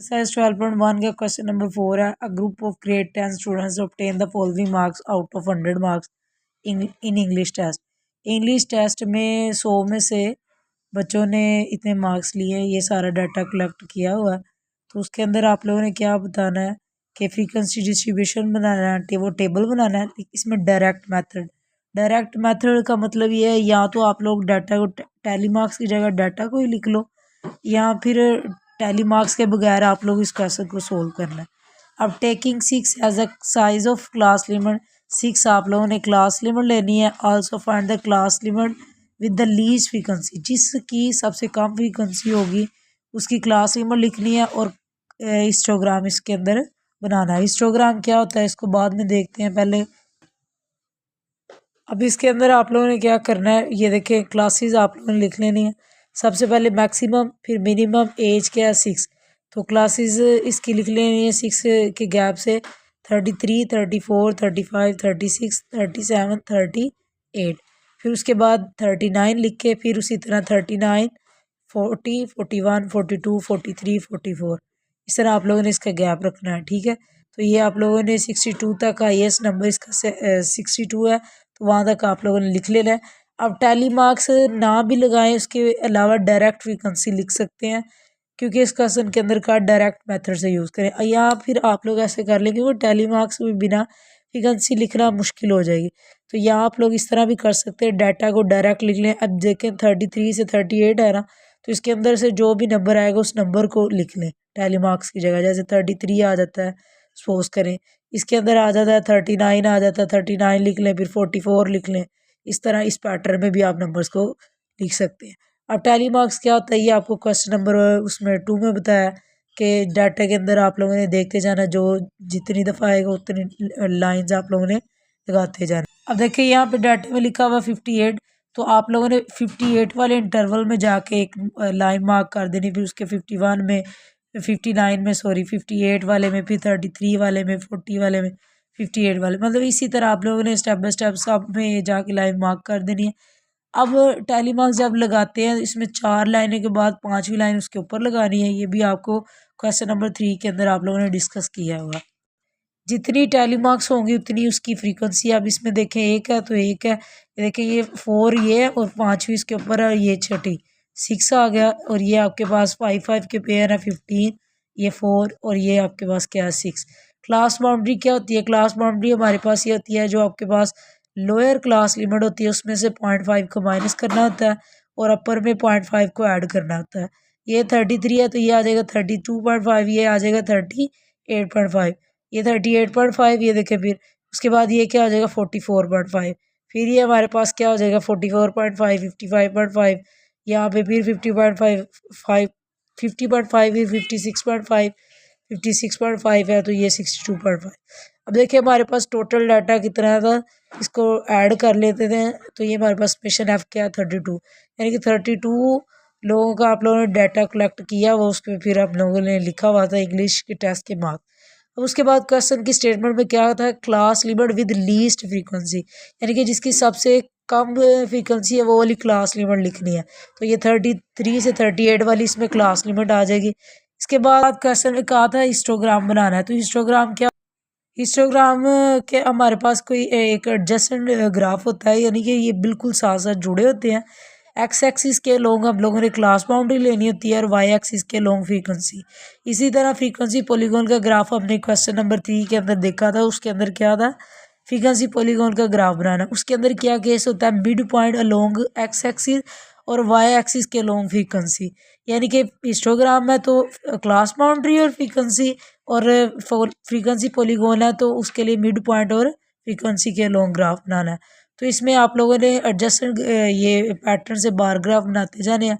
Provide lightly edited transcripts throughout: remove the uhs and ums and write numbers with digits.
Exercise 12.1 का question number 4 है। A group of grade 10 students obtain the following marks out of 100 marks in English test. English test में 100 में से बच्चों ने इतने मार्क्स लिए हैं। ये सारा डाटा कलेक्ट किया हुआ है। तो उसके अंदर आप लोगों ने क्या बताना है कि फ्रीक्वेंसी डिस्ट्रीब्यूशन बनाना है, वो टेबल बनाना है। इसमें डायरेक्ट मेथड का मतलब ये है, या तो आप लोग डाटा को टैली मार्क्स की जगह डाटा को ही लिख लो, या फिर टैली मार्क्स के बगैर आप लोग इस क्वेश्चन को सोल्व करना है। अब taking 6 as a size of class limit, 6 आप लोगों ने क्लास लिमिट लेनी है। Also find the class limit with the least frequency, जिसकी सबसे कम फ्रीक्वेंसी होगी उसकी क्लास लिमिट लिखनी है और हिस्टोग्राम इसके अंदर बनाना है। हिस्टोग्राम क्या होता है इसको बाद में देखते हैं, पहले अब इसके अंदर आप लोगों ने क्या करना है, ये देखें क्लासेस आप लोगों ने लिख लेनी है। सबसे पहले मैक्सिमम, फिर मिनिमम, एज क्या है 6, तो क्लासेस इसकी लिख लेनी है 6 के गैप से 33, 34, 35, 36, 37, 38। फिर उसके बाद 39 लिख के, फिर उसी तरह 39, 40, 41, 42, 43, 44, इस तरह आप लोगों ने इसका गैप रखना है। ठीक है, तो ये आप लोगों ने 62 तक हाईएस्ट नंबर इसका 62 है, तो वहाँ तक आप लोगों ने लिख लेना है। अब टैली मार्क्स ना भी लगाएं, उसके अलावा डायरेक्ट फ्रीक्वेंसी लिख सकते हैं, क्योंकि इस क्वेश्चन के अंदर का डायरेक्ट मेथड से यूज़ करें। या फिर आप लोग ऐसे कर लें, क्योंकि टैली मार्क्स भी बिना फ्रीक्वेंसी लिखना मुश्किल हो जाएगी। तो यहाँ आप लोग इस तरह भी कर सकते हैं, डाटा को डायरेक्ट लिख लें। अब देखें 33 से 38 है ना, तो इसके अंदर से जो भी नंबर आएगा उस नंबर को लिख लें टैली मार्क्स की जगह। जैसे 33 आ जाता है, सपोज करें, इसके अंदर आ जाता है 39 आ जाता है, 39 लिख लें, फिर 44 लिख लें। इस तरह इस पैटर्न में भी आप नंबर्स को लिख सकते हैं। अब टैली मार्क्स क्या होता है, ये आपको क्वेश्चन नंबर उसमें 2 में बताया कि डाटा के अंदर आप लोगों ने देखते जाना, जो जितनी दफ़ा आएगा उतनी लाइंस आप लोगों ने लगाते जाना। अब देखिए यहाँ पे डाटा में लिखा हुआ 58, तो आप लोगों ने 58 वाले इंटरवल में जाके एक लाइन मार्क कर देनी, फिर उसके 51 में, 59 में, सॉरी 58 वाले में, फिर 33 वाले में, 40 वाले में, 58 वाले, मतलब इसी तरह आप लोगों ने स्टेप बाय स्टेप सब में जाके लाइन मार्क कर देनी है। अब टैली मार्क्स जब लगाते हैं, इसमें 4 लाइनों के बाद 5वीं लाइन उसके ऊपर लगानी है। ये भी आपको क्वेश्चन नंबर 3 के अंदर आप लोगों ने डिस्कस किया हुआ। जितनी टैली मार्क्स होंगी उतनी उसकी फ्रीक्वेंसी। अब इसमें देखें एक है तो एक है, देखें ये 4 ये है और 5वीं इसके ऊपर है, ये छठी 6 आ गया, और ये आपके पास 5 के पेयर है 15, ये 4 और ये आपके पास क्या है 6। क्लास बाउंड्री क्या होती है, क्लास बाउंड्री हमारे पास ये होती है, जो आपके पास लोअर क्लास लिमिट होती है उसमें से 0.5 को माइनस करना होता है और अपर में 0.5 को ऐड करना होता है। ये 33 है तो ये आ जाएगा 32.5, ये आ जाएगा 38.5, ये 38.5, ये देखें, फिर उसके बाद ये क्या हो जाएगा 44.5, फिर ये हमारे पास क्या हो जाएगा 44.5, 55.5, यहाँ पे फिर 50.5, 50.5, फिर 56.5, 56.5 है, तो ये 62.5। अब देखिए हमारे पास टोटल डाटा कितना था, इसको ऐड कर लेते थे, तो ये हमारे पास मिशन एफ क्या है 32, यानी कि 32 लोगों का आप लोगों ने डाटा कलेक्ट किया, वो उसके फिर आप लोगों ने लिखा हुआ था इंग्लिश के टेस्ट के मार्क्स। अब उसके बाद क्वेश्चन की स्टेटमेंट में क्या था, class limit with least frequency, यानी कि जिसकी सबसे कम फ्रीक्वेंसी है वो वाली क्लास लिमिट लिखनी है। तो ये 33 से 38 वाली इसमें क्लास लिमिट आ जाएगी। इसके बाद क्वेश्चन में कहा था हिस्टोग्राम बनाना है, तो हिस्टोग्राम क्या, हिस्टोग्राम के हमारे पास कोई एक एडजेसेंट ग्राफ होता है, यानी कि ये बिल्कुल साथ साथ जुड़े होते हैं। एक्स एक्सिस के लोग हम लोगों ने क्लास बाउंड्री लेनी होती है और वाई एक्सिस के लोग फ्रीक्वेंसी। इसी तरह फ्रीक्वेंसी पॉलीगॉन का ग्राफ हमने क्वेश्चन नंबर 3 के अंदर देखा था, उसके अंदर क्या था, फ्रीक्वेंसी पॉलीगॉन का ग्राफ बनाना। उसके अंदर क्या केस होता है, mid point along x axis और वाई एक्सिस के लोग फ्रीक्वेंसी, यानी कि हिस्टोग्राम में तो क्लास बाउंड्री और फ्रीक्वेंसी, और फ्रीक्वेंसी पॉलीगॉन है तो उसके लिए मिड पॉइंट और फ्रीक्वेंसी के लॉन्ग ग्राफ बनाना है। तो इसमें आप लोगों ने एडजस्टेंट ये पैटर्न से बार ग्राफ बनाते जाने हैं।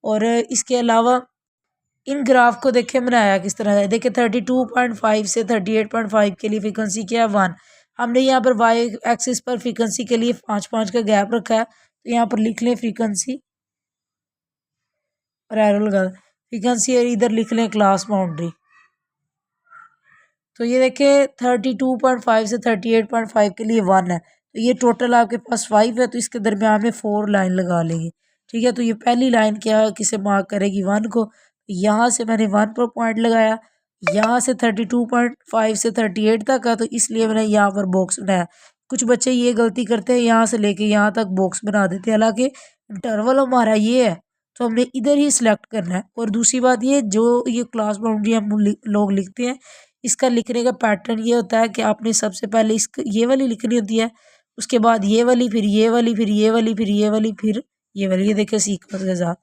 और इसके अलावा इन ग्राफ को देखे बनाया किस तरह है, देखिए 32.5 से 38.5 के लिए फ्रीक्वेंसी क्या है 1, हमने यहाँ पर वाई एक्सिस पर फ्रीक्वेंसी के लिए 5-5 का गैप रखा है, तो यहाँ पर लिख लें फ्रीक्वेंसी और एरो लगा फ्रीक्वेंसी, और इधर लिख लें क्लास बाउंड्री। तो ये देखिए 32.5 से 38.5 के लिए 1 है, तो ये टोटल आपके पास 5 है, तो इसके दरमियान में 4 लाइन लगा लेंगे। ठीक है, तो ये पहली लाइन क्या किसे मार्क करेगी 1 को, यहाँ से मैंने 1 पर पॉइंट लगाया, यहाँ से 32.5 से 38 तक है, तो इसलिए मैंने यहाँ पर बॉक्स बनाया। कुछ बच्चे ये गलती करते हैं, यहाँ से लेके यहाँ तक बॉक्स बना देते हैं, हालांकि इंटरवल हमारा ये है तो हमने इधर ही सिलेक्ट करना है। और दूसरी बात ये, जो ये क्लास बाउंड्री हम लोग लिखते हैं, इसका लिखने का पैटर्न ये होता है कि आपने सबसे पहले इस ये वाली लिखनी होती है, उसके बाद ये वाली, फिर ये वाली, फिर ये वाली, फिर ये वाली, फिर ये वाली, ये देखिए सीक्वेंस के साथ।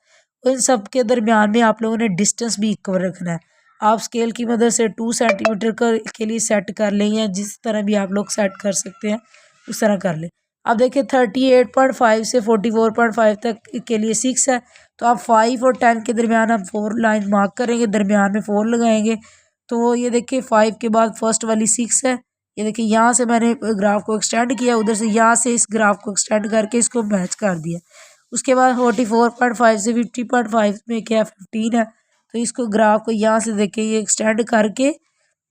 और इन सब के दरमियान में आप लोगों ने डिस्टेंस भी इक्वल रखना है। आप स्केल की मदद से 2 सेंटीमीटर के लिए सेट कर लें, या जिस तरह भी आप लोग सेट कर सकते हैं उस तरह कर लें। अब देखिए 38.5 से 44.5 तक के लिए 6 है, तो आप 5 और 10 के दरमियान हम 4 लाइन मार्क करेंगे, दरमियान में 4 लगाएंगे। तो ये देखिए 5 के बाद फर्स्ट वाली 6 है। ये देखिए यहाँ से मैंने ग्राफ को एक्सटेंड किया, उधर से यहाँ से इस ग्राफ को एक्सटेंड करके इसको मैच कर दिया। उसके बाद 44.5 से 50.5 में क्या 15 है, तो इसको ग्राफ को यहाँ से देखिए ये एक्सटेंड करके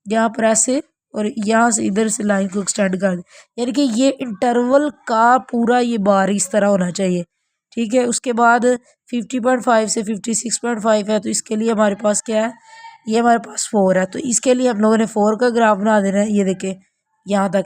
यहाँ पर ऐसे, और यहाँ से इधर से लाइन को एक्सटेंड कर दे, यानी कि ये इंटरवल का पूरा ये बार इस तरह होना चाहिए, ठीक है। उसके बाद 50.5 से 56.5 है, तो इसके लिए हमारे पास क्या है, ये हमारे पास 4 है, तो इसके लिए हम लोगों ने 4 का ग्राफ बना देना है। ये देखें यहाँ तक,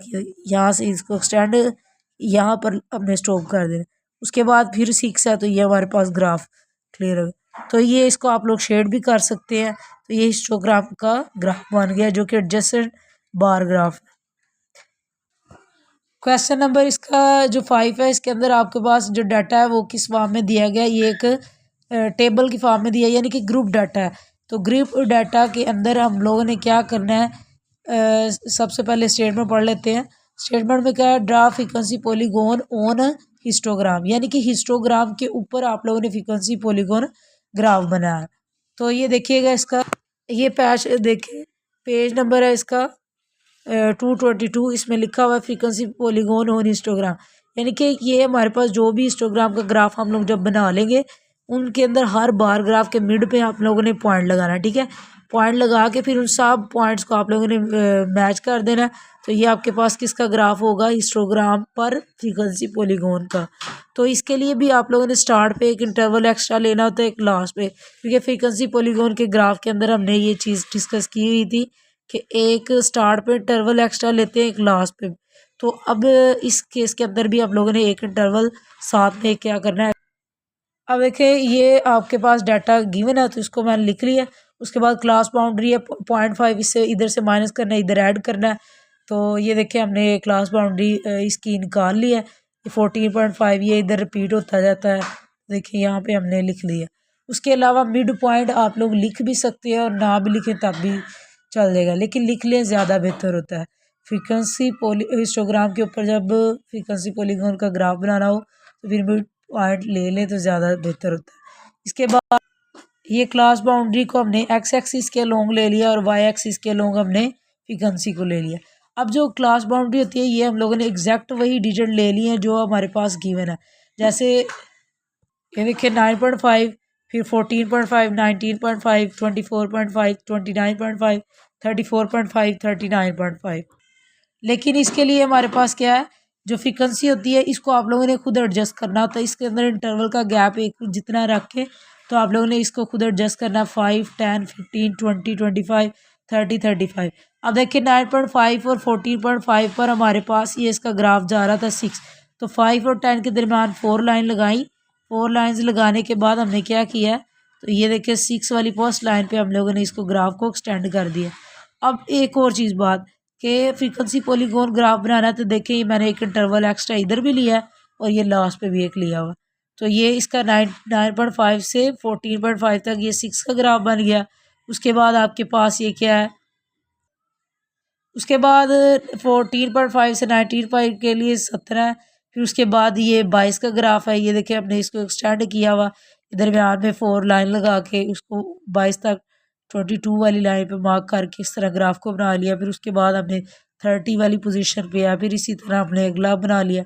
यहाँ से इसको एक्सटेंड यहाँ पर हमने स्टॉप कर देना। उसके बाद फिर 6 है, तो ये हमारे पास ग्राफ क्लियर हो गया। तो ये इसको आप लोग शेड भी कर सकते हैं। तो ये हिस्टोग्राम का ग्राफ बन गया, जो कि adjusted bar graph. Question number इसका जो 5 है, इसके अंदर आपके पास जो डाटा है वो किस फॉर्म में दिया गया, ये एक टेबल की फॉर्म में दिया, यानी कि ग्रुप डाटा है। तो ग्रुप डाटा के अंदर हम लोगों ने क्या करना है, सबसे पहले स्टेटमेंट पढ़ लेते हैं। स्टेटमेंट में क्या है, draw frequency polygon on histogram, यानी कि हिस्टोग्राम के ऊपर आप लोगों ने फ्रीक्वेंसी पॉलीगॉन ग्राफ बनाया। तो ये देखिएगा इसका, ये पेज नंबर है इसका 222, इसमें लिखा हुआ है फ्रीक्वेंसी पॉलीगॉन ऑन हिस्टोग्राम, यानी कि ये हमारे पास जो भी हिस्टोग्राम का ग्राफ हम लोग जब बना लेंगे, उनके अंदर हर बार ग्राफ के मिड पे आप लोगों ने पॉइंट लगाना है, ठीक है। पॉइंट लगा के फिर उन सब पॉइंट्स को आप लोगों ने मैच कर देना है। तो ये आपके पास किसका ग्राफ होगा, हिस्टोग्राम पर फ्रीक्वेंसी पॉलीगॉन का। तो इसके लिए भी आप लोगों ने स्टार्ट पे एक इंटरवल एक्स्ट्रा लेना होता है, एक लास्ट पे, क्योंकि फ्रीक्वेंसी पॉलीगॉन के ग्राफ के अंदर हमने ये चीज़ डिस्कस की हुई थी कि एक स्टार्ट पे इंटरवल एक्स्ट्रा लेते हैं, एक लास्ट पे। तो अब इस केस के अंदर भी आप लोगों ने एक इंटरवल साथ में क्या करना है। अब देखिए ये आपके पास डाटा गिवन है, तो इसको मैंने लिख लिया। उसके बाद क्लास बाउंड्री है 0.5, इससे इधर से माइनस करना है, इधर ऐड करना है। तो ये देखिए हमने क्लास बाउंड्री इसकी निकाल ली है। ये 14.5 ये इधर रिपीट होता जाता है, देखिए यहाँ पे हमने लिख लिया। उसके अलावा मिड पॉइंट आप लोग लिख भी सकते हैं, और ना भी लिखें तब भी चल जाएगा, लेकिन लिख लें ज़्यादा बेहतर होता है। फ्रीक्वेंसी हिस्टोग्राम के ऊपर जब फ्रीक्वेंसी पॉलीगॉन का ग्राफ बनाना हो, तो फिर मिड पॉइंट ले लें तो ज़्यादा बेहतर होता है। इसके बाद ये क्लास बाउंड्री को हमने एक्स एक्सिस के लॉन्ग ले लिया, और वाई एक्सिस के लॉन्ग हमने फ्रीक्वेंसी को ले लिया। अब जो क्लास बाउंड्री होती है, ये हम लोगों ने एग्जैक्ट वही डिजिट ले ली है जो हमारे पास गिवन है। जैसे ये देखिए 9.5, फिर 14.5, 19.5, 24.5, 29.5, 34.5, 39.5। लेकिन इसके लिए हमारे पास क्या है, जो फ्रीक्वेंसी होती है इसको आप लोगों ने खुद एडजस्ट करना होता है। इसके अंदर इंटरवल का गैप एक जितना रख के, तो आप लोगों ने इसको खुद एडजस्ट करना है। 5, 10, 15, 20, 25, 30, 35। अब देखिए 9.5 और 14.5 पर हमारे पास ये इसका ग्राफ जा रहा था 6, तो 5 और 10 के दरमियान 4 लाइन लगाई। 4 लाइन्स लगाने के बाद हमने क्या किया, तो ये देखिए 6 वाली फर्स्ट लाइन पे हम लोगों ने इसको ग्राफ को एक्सटेंड कर दिया। अब एक और चीज़ बात कि फ्रीक्वेंसी पॉलीगॉन ग्राफ बनाना है, तो देखिए मैंने एक इंटरवल एक्स्ट्रा इधर भी लिया है, और ये लास्ट पे भी एक लिया हुआ। तो ये इसका 9.5 से 14.5 तक ये 6 का ग्राफ बन गया। उसके बाद आपके पास ये क्या है, उसके बाद 14.5 से 19.5 के लिए 17 है। फिर उसके बाद ये 22 का ग्राफ है। ये देखिए हमने इसको एक्सटेंड किया हुआ, इधर में 4 लाइन लगा के उसको 22 तक 22 वाली लाइन पे मार्क करके इस तरह ग्राफ को बना लिया। फिर उसके बाद हमने 30 वाली पोजीशन पे आया, फिर इसी तरह हमने अगला बना लिया।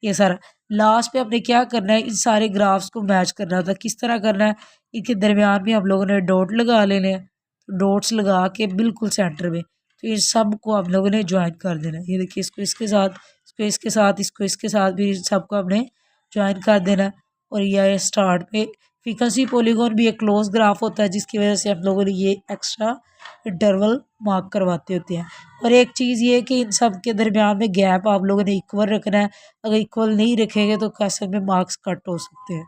ये सारा लास्ट पे हमने क्या करना है, इन सारे ग्राफ्स को मैच करना था। किस तरह करना है, इनके दरमियान में हम लोगों ने डॉट लगा लेने हैं। डॉट्स लगा के बिल्कुल सेंटर में, तो इन सब को हम लोगों ने ज्वाइन कर देना है। ये देखिए इसको इसके साथ, इसको इसके साथ, इसको इसके साथ भी सबको हमने ज्वाइन कर देना है। और यह स्टार्ट पे फ्रीक्वेंसी पॉलीगॉन भी एक क्लोज ग्राफ होता है जिसकी वजह से हम लोगों ने ये एक्स्ट्रा इंटरवल मार्क करवाते होते हैं। और एक चीज़ ये कि इन सब के दरमियान में गैप आप लोगों ने इक्वल रखना है। अगर इक्वल नहीं रखेंगे तो क्वेश्चन में मार्क्स कट हो सकते हैं।